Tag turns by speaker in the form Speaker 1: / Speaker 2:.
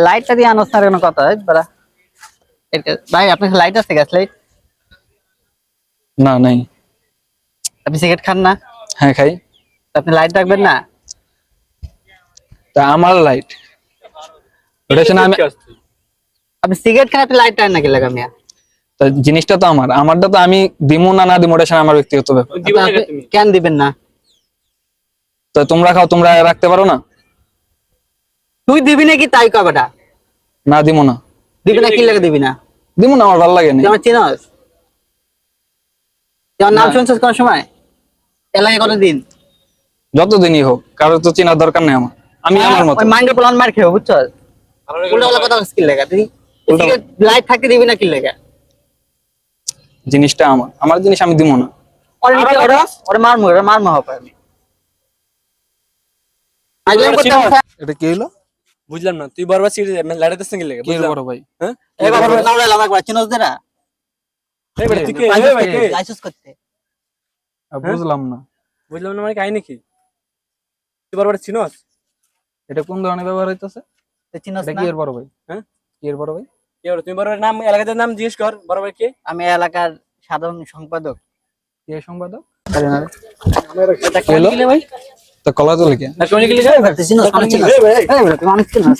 Speaker 1: লাইটটা দিয়ে আনোস না কোনো কথা ভাই আপনার লাইট আছে গ্যাস লাইট?
Speaker 2: না নাই।
Speaker 1: আপনি সিগারেট খান না?
Speaker 2: হ্যাঁ খাই।
Speaker 1: আপনি লাইট রাখবেন না?
Speaker 2: তা আমার লাইট ওটা শুনে আমি
Speaker 1: আপনি সিগারেট খান, আপনি লাইট টান নাকি লাগা মিয়া?
Speaker 2: তা জিনিসটা তো আমারটা তো আমি দিমু না দিমু ওটা শুনে আমার ব্যক্তিগত ব্যাপার।
Speaker 1: কেন দিবেন না?
Speaker 2: তো তোমরা খাও, তোমরা রাখতে পারো না?
Speaker 1: তুই দিবি নাকি তাই কবেটা?
Speaker 2: না দিমু না।
Speaker 1: দিবি না কি লাগে দিবি না?
Speaker 2: দিমু না, আমার ভালো লাগে না।
Speaker 1: তুই আমার চিনস? তোর নাম শুনছিস কোন সময়? এলাকায় কতদিন?
Speaker 2: যতদিনই হোক, কারো তো চেনার দরকার নেই আমার। আমি আমার মতো।
Speaker 1: ওই মাইন্ডে প্লান মার খেও বুঝছস? উল্টা কথা স্কিল লাগা তুই সিগারেট লাইট থাকতে দিবি না কি লাগা?
Speaker 2: জিনিসটা আমার জিনিস আমি দিমু না।
Speaker 1: ওরে মারমু হবে আমি। আইলাম করতে
Speaker 2: এটা কি হলো?
Speaker 3: বুঝলাম না, তুই বারবার সিগারেট লাইটাতে সিঙ্গেল লাগে
Speaker 2: কে বড় ভাই?
Speaker 3: হ্যাঁ
Speaker 1: এবার নাম লাইলাম একবার চিনস দেনা?
Speaker 3: এই বেটা তুই কে? এই ভাই কে?
Speaker 1: লাইসেন্স করতে
Speaker 2: বুঝলাম না।
Speaker 3: বুঝলাম না মানে কাহিনী কি? তুই বারবার চিনস?
Speaker 2: এটা কোন ধরনের ব্যবহার হইতাছে?
Speaker 1: তুই চিনস
Speaker 2: এটা
Speaker 1: না?
Speaker 2: কি এর বড় ভাই?
Speaker 3: হ্যাঁ
Speaker 2: কি এর বড় ভাই?
Speaker 3: কে বড়? তুমি বারবার নাম এলাকাতে নাম জিজ্ঞেস কর, বারবার কে?
Speaker 1: আমি এলাকার সাধারণ সম্পাদক।
Speaker 2: কে সম্পাদক?
Speaker 1: এটা
Speaker 2: কি হলো?
Speaker 1: কোন ভাই?
Speaker 2: তো কলা তো লিখে
Speaker 3: না কোন কি লিখা?
Speaker 1: চিনস? চিনস? এই বেটা তুই অনেক চিনস।